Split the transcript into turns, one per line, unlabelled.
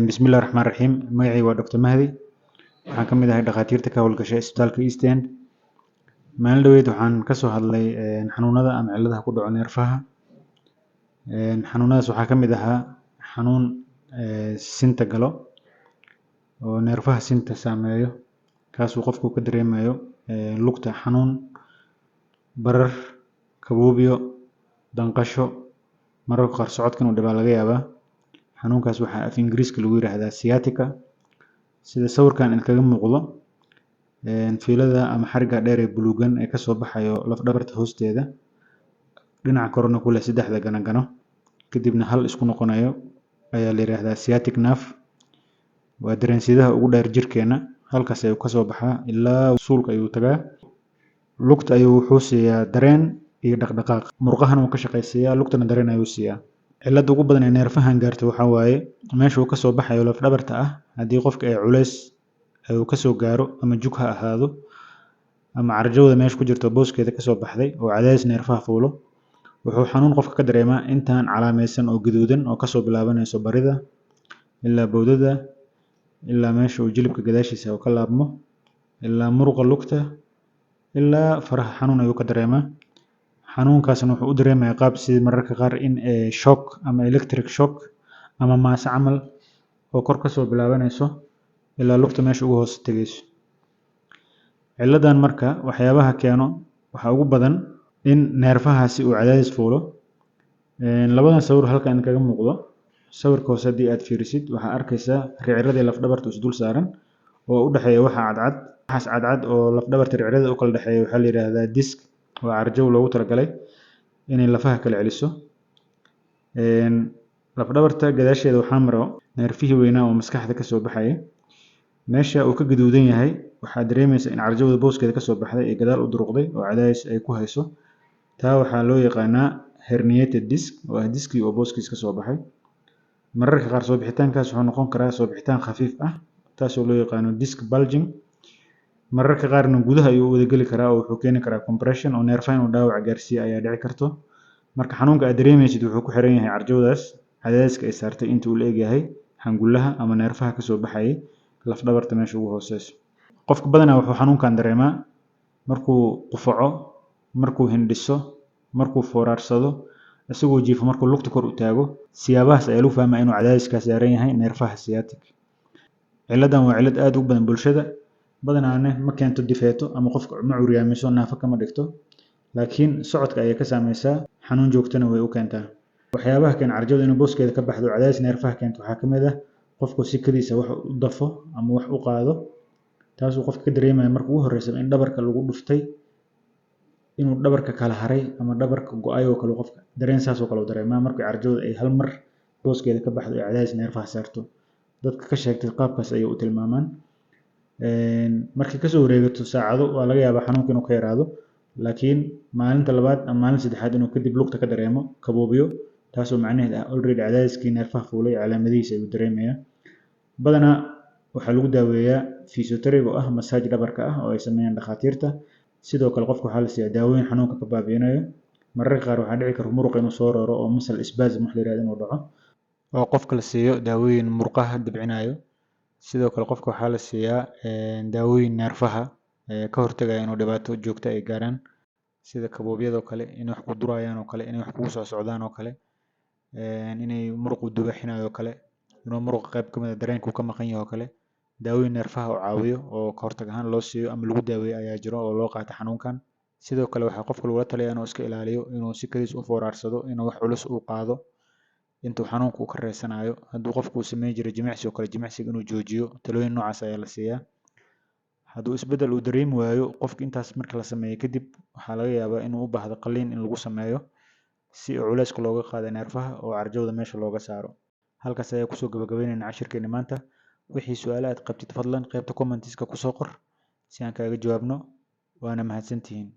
Bismillahi Raxmaani Raxiim. Magacayga waa Dr. Mahdi. Waxaan ka mid ahay dhakhaatiirta ka howlgasha isbitaalka East End. Maalin dhaweyd waxaan ka soo hadlay xanuunada ama cilladaha ku dhaco neerfaha. Xanuunadaas waxaa ka mid ahaa xanuun sinta galo oo neerfaha sinta saameeyo, kaasuu qofku ka dareemayo lugta xanuun, barar, kabuubyo, danqasho, mararka qaar socodka inuu dhibaa laga yaabaa. Xanuunkaas waxaa af Ingiriiska lagu yiraahdaa sciatica. Sida sawirkan idinkaga muuqdo, fiilada ama xariga dheer ee buluugan ee kasoo baxayo laf dhabarta hoosteeda, dhinaca korona ku leh saddexda ganagano, kadibna hal isku noqonayo ayaa la yiraahdaa sciatic nerve. Waa dareensidaha ugu dheer jirkeena, halkaas ayuu kasoo baxaa ilaa suulka ayuu tagaa. Lugta ayuu wuxuu siiyaa dareen iyo dhaqdhaqaaq, murqahana wuu ka shaqaysiiyaa, lugtana dareen ayuu siiyaa. Cilada ugu badan ee neerfahan gaarto waxaa waaye meesha uu kasoo baxayo laf dhabarta ah, haddii qofka ay culays uu kasoo gaaro ama jug ha ahaado ama carjawda meesha ku jirto booskeeda kasoo baxday oo cadaadis neerfaha fuulo, wuxuu xanuun qofka ka dareemaa intaan calaamaysan oo gaduudan oo kasoo bilaabanayso barida ilaa bowdada ilaa meesha uu jilibka gadaashiisa ka laabmo ilaa muruqa lugta ilaa faraha xanuun ayuu ka dareemaa. Xanuunkaasna wuxuu u dareemayaa qaab sida mararka qaar in shock ama electric shock ama maase camal oo kor kasoo bilaabanayso ilaa lugta meesha ugu hoose tegayso. Ciladan marka waxyaabaha keeno waxaa ugu badan in neerfahaasi uu cadaadis fuulo. Labadan sawir halkan idinkaga muuqdo, sawirka hoose haddii aad fiirisid waxaa arkaysaa ricirradii laf dhabarta is dul saaran oo u dhexeeya waxa cadcad. Waxaas cadcad oo laf dhabarta ricirrada u kala dhexeeya waxaa la yiraahdaa disc. Waa carjaw loogu talagalay inay lafaha kala celiso. Laf dhabarta gadaasheeda waxaa maro neerfihii weynaa oo maskaxda kasoo baxaya. Meesha uu ka gaduudan yahay waxaa dareemaysa in carjawda booskeeda kasoo baxday ee gadaal u duruqday oo cadaadis ay ku hayso. Taa waxaa loo yaqaanaa herniated disc, oo ah diskii oo booskiisa kasoo baxay. Mararka qaar soo bixitaankaas wuxuu noqon karaa soo bixitaan khafiif ah, taasoo loo yaqaano disc bulging. Mararka qaarna gudaha ayuu wada geli karaa oo wuxuu keeni karaa compression oo neerfaha inuu dhaawac gaarsiiyo ayaa dhici karto. Marka xanuunka aad dareemaysid wuxuu ku xiran yahay carjawdaas cadaadiska ay saartay inta uu la eg yahay hangulaha ama neerfaha kasoo baxayay laf dhabarta meesha ugu hooseyso. Qofka badanaa wuxuu xanuunkan dareemaa markuu qufaco, markuu hindhiso, markuu fooraarsado, isagoo jiifo markuu lugta kor u taago. Siyaabahaas ayaa lagu fahmaa inuu cadaadiskaas saaran yahay neerfaha sciatic. Ciladan waa cilad aad ugu badan bulshada, badanaana ma keento difeeto ama qofka ma curyaamiso, naafa kama dhigto, laakiin socodka ayay ka saameysaa, xanuun joogtana way u keentaa. Waxyaabaha keena carjawda inuu booskeeda ka baxdo cadaadis neerfaha keento waxaa ka mid ah qofku si kaliisa wax u dafo ama wax u qaado, taasuu qofka ka dareemaya marka ugu horreysa in dhabarka lagu dhuftay, inuu dhabarka kala haray ama dhabarka go'ay oo kale qofka dareen saas oo kale u dareemaa markii carjawda ay hal mar booskeeda ka baxdo ee cadaadis neerfaha saarto. Dadka ka sheegtay qaabkaas ayay u tilmaamaan. Markii kasoo wareegato saacado waa laga yaabaa xanuunka inuu ka yaraado, laakiin maalinta labaad ama maalinta saddexaad inuu kadib lugta ka dareemo kabuubyo, taasoo macnaheed ah already cadaadiskii neerfaha fuulay calaamadihiisa ayuu dareemayaa. Badanaa waxaa lagu daaweeyaa physiotherapy oo ah massage dhabarka ah oo ay sameeyaan dhakhaatiirta. Sidoo kale qofka waxaa la siiyaa daawooyin xanuunka ka baabi'inayo. Mararka qaar waxaa dhici karta muruqa inuu soo rooro oo muscle spasm wax la yiraahdo inuu dhaco oo qofka la siiyo daawooyin murqaha dibcinayo. Sidoo kale qofka waxaa la siiyaa daawooyin neerfaha ka hortagaya inuu dhibaato joogto ay gaaraan, sida kabuubyada oo kale, inay wax ku durayaan oo kale, inay wax kugu soo socdaan oo kale, inay muruqu dubaxinayo oo kale, inuu muruqa qayb ka mid ah dareenku ka maqan yahay oo kale. Daawooyin neerfaha oo caawiyo oo ka hortag ahaan loo siiyo ama lagu daaweeyo ayaa jiro oo loo qaato xanuunkan. Sidoo kale waxaa qofka lagula taliyaa inuu iska ilaaliyo inuu si kaliis u fooraarsado, inuu wax culus u qaado intuu xanuunka uu ka reesanayo. Hadduu qofku uu sameyn jiray jimicsi oo kale, jimicsiga inuu joojiyo, talooyin noocaas ayaa la siiyaa. Hadduu isbeddel uu dareemi waayo qofka intaas marka la sameeyo kadib, waxaa laga yaabaa inuu u baahdo qalliin in lagu sameeyo si culayska looga qaado neerfaha oo carjawda meesha looga saaro. Halkaas ayaa kusoo gabagabeynayna cashirkeena maanta. Wixii su'aalo aad qabtid fadlan qaybta comments-ka kusoo qor si aan kaaga jawaabno. Waana mahadsantihiin.